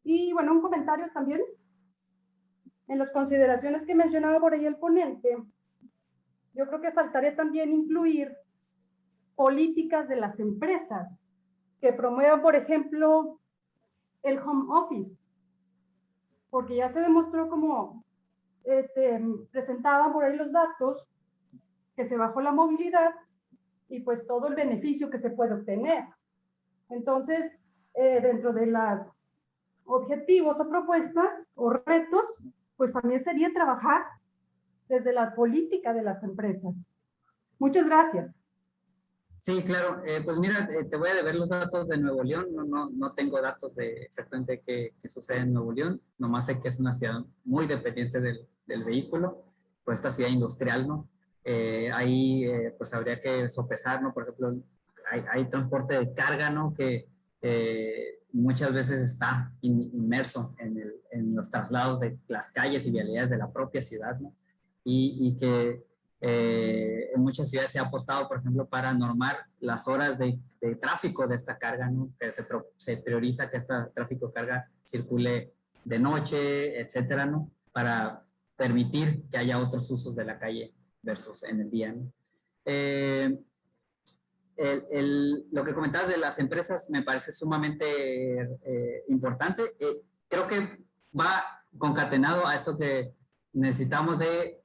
Y bueno, un comentario también. En las consideraciones que mencionaba por ahí el ponente, yo creo que faltaría también incluir políticas de las empresas que promuevan, por ejemplo, el home office, porque ya se demostró, como presentaban por ahí los datos, que se bajó la movilidad y pues todo el beneficio que se puede obtener. Entonces, dentro de los objetivos o propuestas o retos, pues también sería trabajar desde la política de las empresas. Muchas gracias. Sí, claro. Pues mira, te voy a deber los datos de Nuevo León. No tengo datos de exactamente qué sucede en Nuevo León. Nomás sé que es una ciudad muy dependiente del vehículo, pues esta ciudad industrial, ¿no? Ahí pues habría que sopesar, ¿no? Por ejemplo, hay transporte de carga, ¿no? Que muchas veces está inmerso en los traslados de las calles y vialidades de la propia ciudad, ¿no? Y que en muchas ciudades se ha apostado, por ejemplo, para normar las horas de tráfico de esta carga, ¿no? Que se prioriza que este tráfico de carga circule de noche, etcétera, ¿no? Para permitir que haya otros usos de la calle versus en el día, ¿no? Lo que comentabas de las empresas me parece sumamente importante. Creo que va concatenado a esto que necesitamos de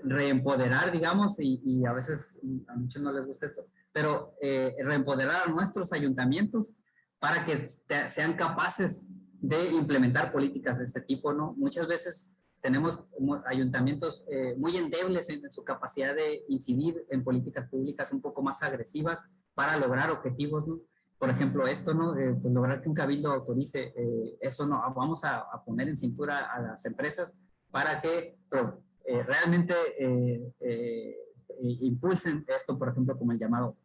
reempoderar, digamos, y a veces a muchos no les gusta esto, pero reempoderar a nuestros ayuntamientos para que sean capaces de implementar políticas de este tipo, ¿no? Muchas veces tenemos ayuntamientos muy endebles en su capacidad de incidir en políticas públicas un poco más agresivas para lograr objetivos, ¿no? Por ejemplo, esto, ¿no? Pues lograr que un cabildo autorice eso, ¿no? Vamos a poner en cintura a las empresas para que realmente impulsen esto, por ejemplo, como el llamado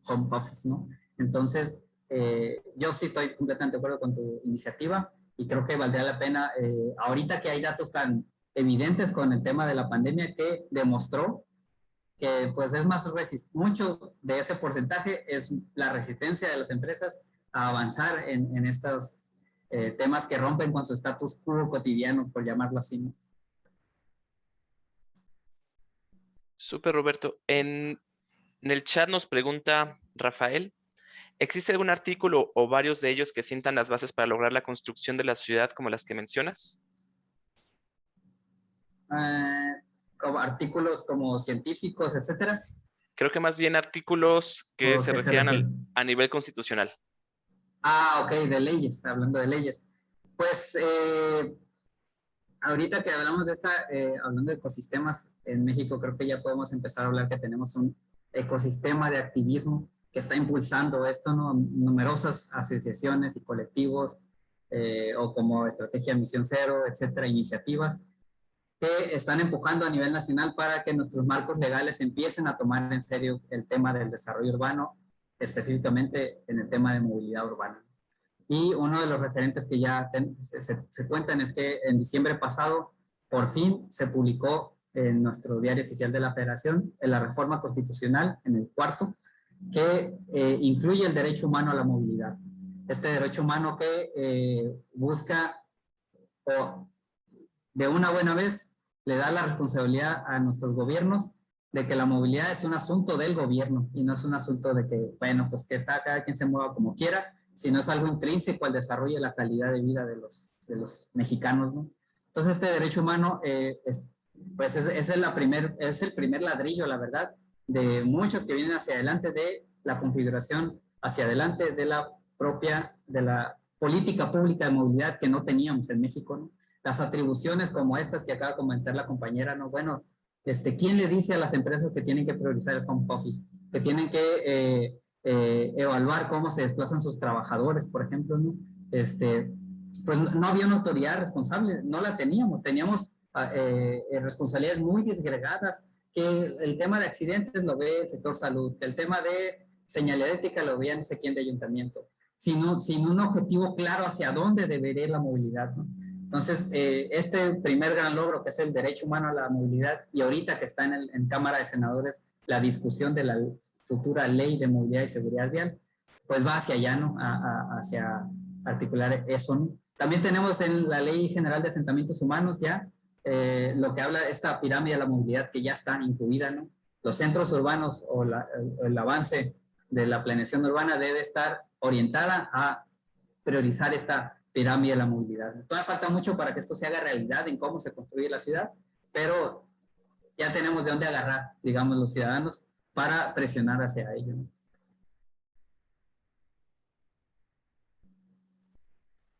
home office, ¿no? Entonces, yo sí estoy completamente de acuerdo con tu iniciativa y creo que valdría la pena, ahorita que hay datos tan evidentes con el tema de la pandemia que demostró que pues es más mucho de ese porcentaje es la resistencia de las empresas a avanzar en estos temas que rompen con su status quo cotidiano, por llamarlo así, ¿no? Súper, Roberto. En el chat nos pregunta Rafael, ¿existe algún artículo o varios de ellos que sientan las bases para lograr la construcción de la ciudad como las que mencionas? Como artículos como científicos, etcétera. Creo que más bien artículos que se refieran a nivel constitucional. Ah, ok, de leyes, hablando de leyes. Pues ahorita que hablamos de hablando de ecosistemas en México, creo que ya podemos empezar a hablar que tenemos un ecosistema de activismo que está impulsando esto, ¿no? Numerosas asociaciones y colectivos, o como Estrategia Misión Cero, etcétera, iniciativas que están empujando a nivel nacional para que nuestros marcos legales empiecen a tomar en serio el tema del desarrollo urbano, específicamente en el tema de movilidad urbana. Y uno de los referentes que ya se cuentan es que en diciembre pasado, por fin se publicó en nuestro diario oficial de la Federación, en la reforma constitucional, en el 4º, que incluye el derecho humano a la movilidad. Este derecho humano que busca, o de una buena vez, le da la responsabilidad a nuestros gobiernos de que la movilidad es un asunto del gobierno y no es un asunto de que, bueno, pues que cada quien se mueva como quiera, sino es algo intrínseco al desarrollo y la calidad de vida de los mexicanos, ¿no? Entonces, este derecho humano, pues es el primer ladrillo, la verdad, de muchos que vienen hacia adelante de la configuración, hacia adelante de la política pública de movilidad que no teníamos en México, ¿no? Las atribuciones como estas que acaba de comentar la compañera, ¿no? Bueno, ¿quién le dice a las empresas que tienen que priorizar el home office? Que tienen que evaluar cómo se desplazan sus trabajadores, por ejemplo, ¿no? Pues no había una autoridad responsable, no la teníamos responsabilidades muy disgregadas, que el tema de accidentes lo ve el sector salud, que el tema de señalética lo veía no sé quién de ayuntamiento, sin un objetivo claro hacia dónde debería ir la movilidad, ¿no? Entonces, este primer gran logro, que es el derecho humano a la movilidad, y ahorita que está en Cámara de Senadores la discusión de la futura ley de movilidad y seguridad vial, pues va hacia allá, ¿no? Hacia articular eso, ¿no? También tenemos en la Ley General de Asentamientos Humanos ya lo que habla de esta pirámide de la movilidad que ya está incluida, ¿no? Los centros urbanos o el avance de la planeación urbana debe estar orientada a priorizar esta pirámide de la movilidad. Todavía falta mucho para que esto se haga realidad en cómo se construye la ciudad, pero ya tenemos de dónde agarrar, digamos, los ciudadanos para presionar hacia ello, ¿no?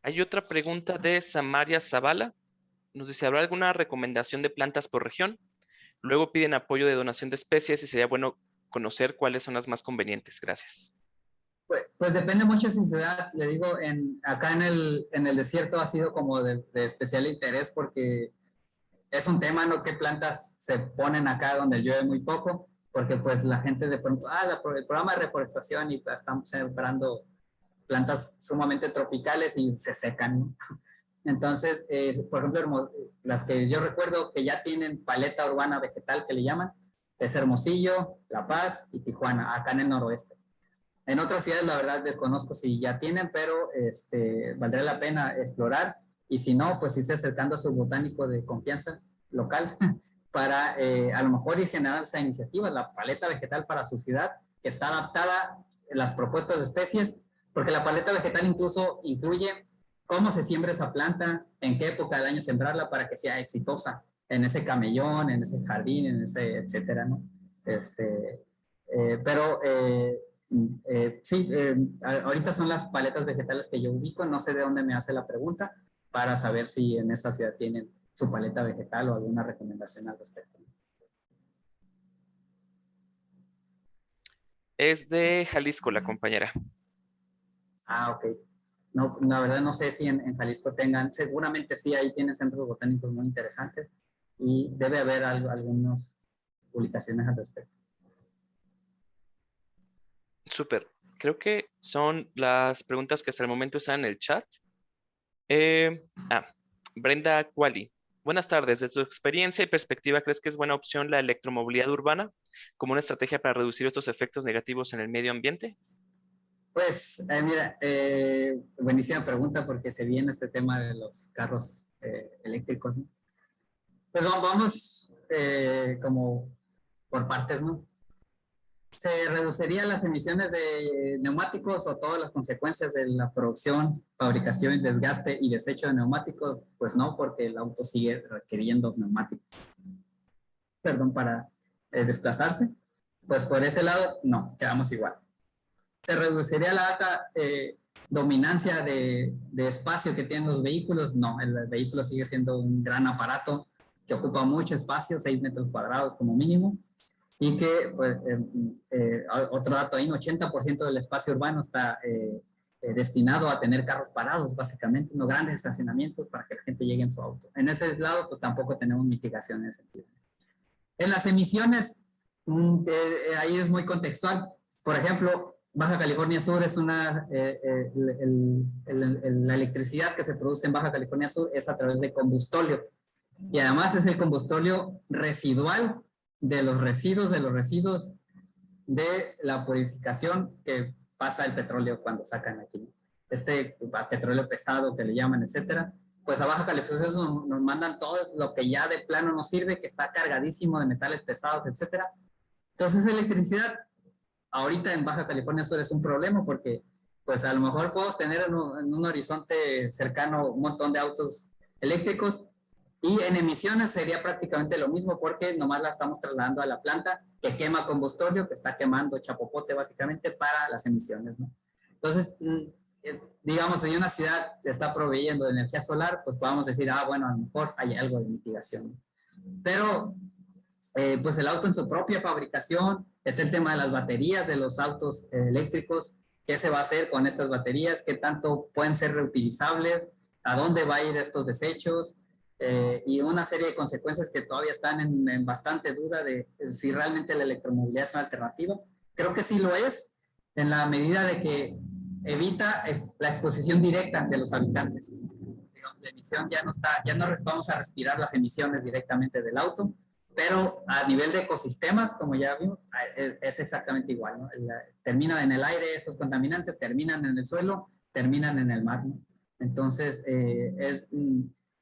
Hay otra pregunta de Samaria Zavala. Nos dice, ¿habrá alguna recomendación de plantas por región? Luego piden apoyo de donación de especies y sería bueno conocer cuáles son las más convenientes. Gracias. Pues depende mucho de si le digo, acá en el desierto ha sido como de especial interés porque es un tema, ¿no? ¿Qué plantas se ponen acá donde llueve muy poco? Porque pues la gente de pronto, el programa de reforestación y pues, estamos sembrando plantas sumamente tropicales y se secan, ¿no? Entonces, por ejemplo, las que yo recuerdo que ya tienen paleta urbana vegetal que le llaman, es Hermosillo, La Paz y Tijuana, acá en el noroeste. En otras ciudades, la verdad, desconozco si ya tienen, pero valdría la pena explorar. Y si no, pues irse acercando a su botánico de confianza local para a lo mejor ir generando esa iniciativa, la paleta vegetal para su ciudad, que está adaptada a las propuestas de especies, porque la paleta vegetal incluso incluye cómo se siembra esa planta, en qué época del año sembrarla para que sea exitosa en ese camellón, en ese jardín, en ese etcétera, ¿no? Sí, ahorita son las paletas vegetales que yo ubico, no sé de dónde me hace la pregunta para saber si en esa ciudad tienen su paleta vegetal o alguna recomendación al respecto. Es de Jalisco la compañera. Ok. No, la verdad no sé si en Jalisco tengan, seguramente sí, ahí tienen centros botánicos muy interesantes y debe haber algunas publicaciones al respecto. Súper. Creo que son las preguntas que hasta el momento están en el chat. Brenda Quali. Buenas tardes. Desde tu experiencia y perspectiva, ¿crees que es buena opción la electromovilidad urbana como una estrategia para reducir estos efectos negativos en el medio ambiente? Pues, mira, buenísima pregunta porque se viene este tema de los carros eléctricos, ¿no? Pues vamos como por partes, ¿no? ¿Se reducirían las emisiones de neumáticos o todas las consecuencias de la producción, fabricación, desgaste y desecho de neumáticos? Pues no, porque el auto sigue requiriendo neumáticos. Para desplazarse. Pues por ese lado, no, quedamos igual. ¿Se reduciría la alta dominancia de espacio que tienen los vehículos? No, el vehículo sigue siendo un gran aparato que ocupa mucho espacio, 6 metros cuadrados como mínimo, y que, pues, otro dato ahí, 80% del espacio urbano está destinado a tener carros parados, básicamente, unos grandes estacionamientos para que la gente llegue en su auto. En ese lado, pues tampoco tenemos mitigación en ese sentido. En las emisiones, ahí es muy contextual. Por ejemplo, Baja California Sur es la electricidad que se produce en Baja California Sur es a través de combustóleo. Y además es el combustóleo residual de los residuos de la purificación que pasa el petróleo cuando sacan aquí. Petróleo pesado que le llaman, etcétera. Pues a Baja California Sur nos mandan todo lo que ya de plano no sirve, que está cargadísimo de metales pesados, etcétera. Entonces, electricidad ahorita en Baja California Sur es un problema porque pues a lo mejor podemos tener en un horizonte cercano un montón de autos eléctricos y en emisiones sería prácticamente lo mismo porque nomás la estamos trasladando a la planta que quema combustóleo, que está quemando chapopote básicamente para las emisiones, ¿no? Entonces, digamos, si una ciudad se está proveyendo de energía solar, pues podemos decir, bueno, a lo mejor hay algo de mitigación. Pero pues el auto en su propia fabricación, está el tema de las baterías de los autos eléctricos, qué se va a hacer con estas baterías, qué tanto pueden ser reutilizables, a dónde va a ir estos desechos, y una serie de consecuencias que todavía están en bastante duda de si realmente la electromovilidad es una alternativa. Creo que sí lo es, en la medida de que evita la exposición directa de los habitantes. La emisión ya no vamos a respirar las emisiones directamente del auto, pero a nivel de ecosistemas, como ya vimos, es exactamente igual, ¿no? Terminan en el aire esos contaminantes, terminan en el suelo, terminan en el mar, ¿no? Entonces,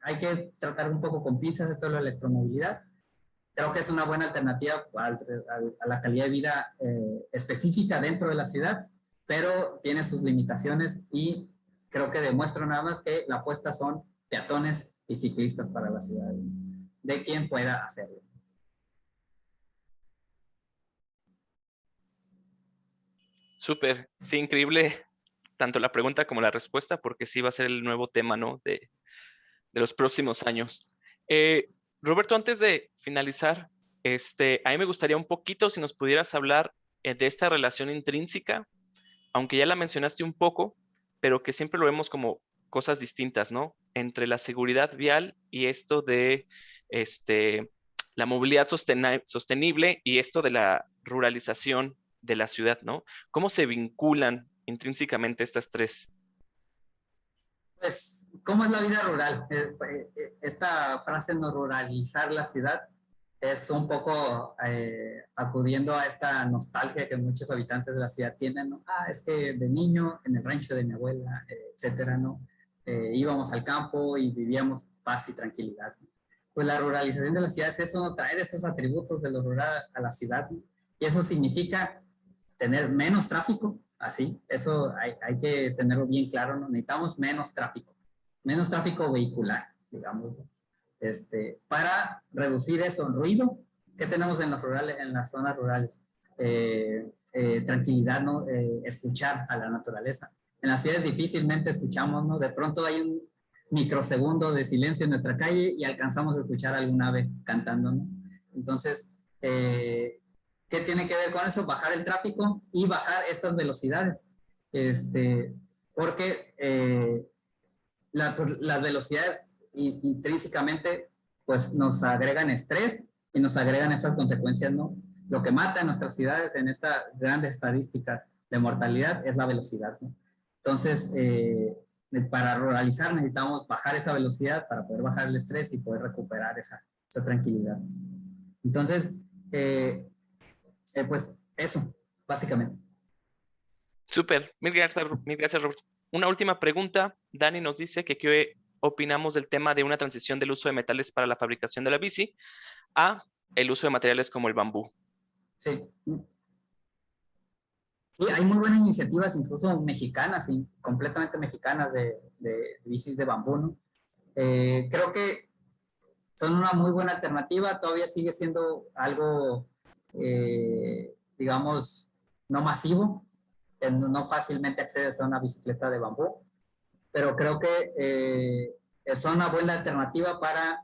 hay que tratar un poco con pinzas esto de la electromovilidad. Creo que es una buena alternativa a la calidad de vida específica dentro de la ciudad, pero tiene sus limitaciones y creo que demuestra nada más que la apuesta son peatones y ciclistas para la ciudad, de quien pueda hacerlo. Súper, sí, increíble tanto la pregunta como la respuesta, porque sí va a ser el nuevo tema, ¿no? de los próximos años. Roberto, antes de finalizar, a mí me gustaría un poquito si nos pudieras hablar de esta relación intrínseca, aunque ya la mencionaste un poco, pero que siempre lo vemos como cosas distintas, ¿no? Entre la seguridad vial y esto de la movilidad sostenible y esto de la ruralización de la ciudad, ¿no? ¿Cómo se vinculan intrínsecamente estas tres? Pues, ¿cómo es la vida rural? Esta frase no ruralizar la ciudad es un poco acudiendo a esta nostalgia que muchos habitantes de la ciudad tienen, ¿no? Es que de niño en el rancho de mi abuela, etcétera, ¿no? Íbamos al campo y vivíamos paz y tranquilidad, ¿no? Pues la ruralización de la ciudad es eso, traer esos atributos de lo rural a la ciudad, ¿no? Y eso significa tener menos tráfico, así, eso hay que tenerlo bien claro, ¿no? Necesitamos menos tráfico vehicular, digamos, ¿no? Para reducir eso, ruido. ¿Qué tenemos en las zonas rurales? Tranquilidad, ¿no? Escuchar a la naturaleza. En las ciudades difícilmente escuchamos, ¿no? De pronto hay un microsegundo de silencio en nuestra calle y alcanzamos a escuchar a algún ave cantando, ¿no? Entonces, ¿qué tiene que ver con eso? Bajar el tráfico y bajar estas velocidades. Porque las velocidades intrínsecamente pues nos agregan estrés y nos agregan estas consecuencias, ¿no? Lo que mata en nuestras ciudades en esta grande estadística de mortalidad es la velocidad, ¿no? Entonces, para ruralizar necesitamos bajar esa velocidad para poder bajar el estrés y poder recuperar esa tranquilidad. Entonces, pues eso, básicamente. Súper, mil gracias, Roberto. Una última pregunta. Dani nos dice que qué opinamos del tema de una transición del uso de metales para la fabricación de la bici a el uso de materiales como el bambú. Sí. Sí, hay muy buenas iniciativas, incluso mexicanas, completamente mexicanas, de bicis de bambú, ¿no? Creo que son una muy buena alternativa, todavía sigue siendo algo, digamos, no masivo, no fácilmente accedes a una bicicleta de bambú, pero creo que son una buena alternativa para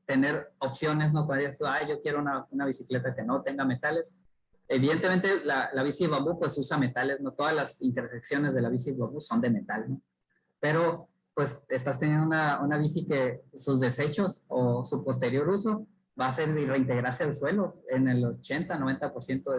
tener opciones, ¿no? Para eso, yo quiero una bicicleta que no tenga metales. Evidentemente, la bici de bambú pues usa metales, no todas las intersecciones de la bici de bambú son de metal, ¿no? Pero pues estás teniendo una bici que sus desechos o su posterior uso va a ser reintegrarse al suelo en el 80-90%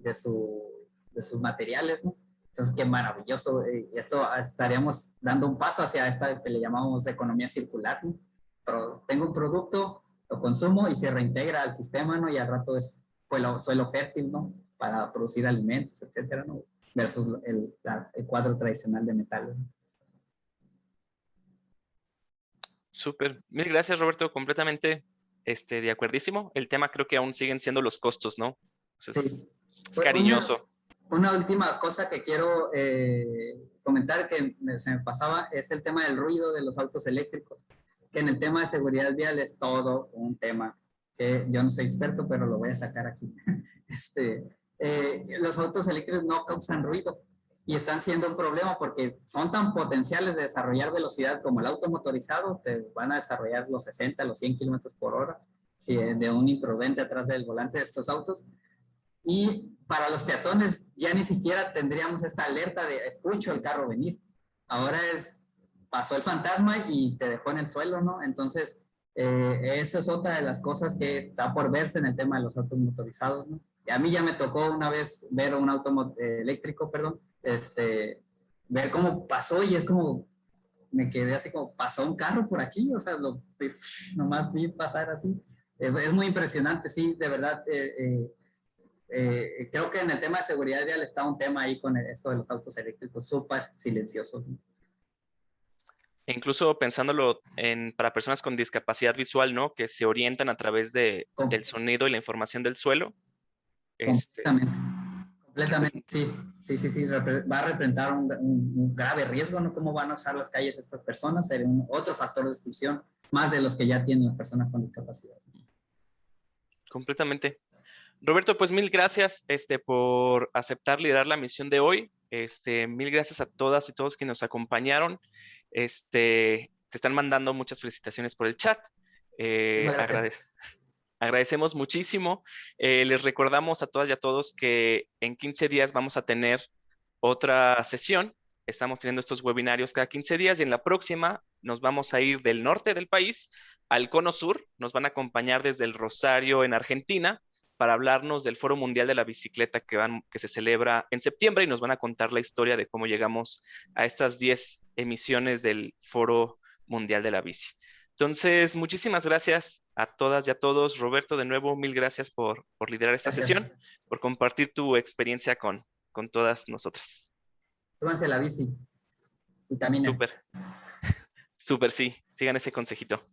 de sus materiales, ¿no? Entonces, qué maravilloso. Esto estaríamos dando un paso hacia esta que le llamamos economía circular, ¿no? Pero tengo un producto, lo consumo y se reintegra al sistema, ¿no? Y al rato es suelo fértil, ¿no? Para producir alimentos, etcétera, ¿no? Versus el cuadro tradicional de metales, ¿no? Súper. Mil gracias, Roberto. Completamente de acuerdísimo. El tema creo que aún siguen siendo los costos, ¿no? Entonces, Sí. es cariñoso. Una última cosa que quiero comentar que se me pasaba es el tema del ruido de los autos eléctricos, que en el tema de seguridad vial es todo un tema que yo no soy experto, pero lo voy a sacar aquí. Los autos eléctricos no causan ruido y están siendo un problema porque son tan potenciales de desarrollar velocidad como el auto motorizado, te van a desarrollar los 60, los 100 kilómetros por hora, si de un imprudente atrás del volante de estos autos. Y para los peatones ya ni siquiera tendríamos esta alerta de escucho el carro venir. Ahora pasó el fantasma y te dejó en el suelo, ¿no? Entonces, esa es otra de las cosas que está por verse en el tema de los autos motorizados, ¿no? Y a mí ya me tocó una vez ver un auto eléctrico, perdón, ver cómo pasó y es como, me quedé así como, pasó un carro por aquí, o sea, nomás vi pasar así. Es muy impresionante, sí, de verdad. Creo que en el tema de seguridad vial está un tema ahí con esto de los autos eléctricos súper silenciosos, ¿no? E incluso pensándolo para personas con discapacidad visual, ¿no? Que se orientan a través del sonido y la información del suelo. Completamente, sí. Va a representar un grave riesgo, ¿no? ¿Cómo van a usar las calles estas personas? Sería otro factor de exclusión, más de los que ya tienen las personas con discapacidad. Completamente. Roberto, pues mil gracias por aceptar liderar la misión de hoy. Mil gracias a todas y todos que nos acompañaron. Te están mandando muchas felicitaciones por el chat. Agradecemos muchísimo. Les recordamos a todas y a todos que en 15 días vamos a tener otra sesión. Estamos teniendo estos webinarios cada 15 días y en la próxima nos vamos a ir del norte del país al cono sur. Nos van a acompañar desde el Rosario en Argentina para hablarnos del Foro Mundial de la Bicicleta que se celebra en septiembre y nos van a contar la historia de cómo llegamos a estas 10 emisiones del Foro Mundial de la Bici. Entonces, muchísimas gracias a todas y a todos. Roberto, de nuevo, mil gracias por liderar esta sesión, por compartir tu experiencia con todas nosotras. Súbanse la bici y caminen. Súper, sí. Sigan ese consejito.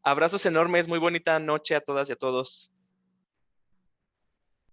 Abrazos enormes, muy bonita noche a todas y a todos.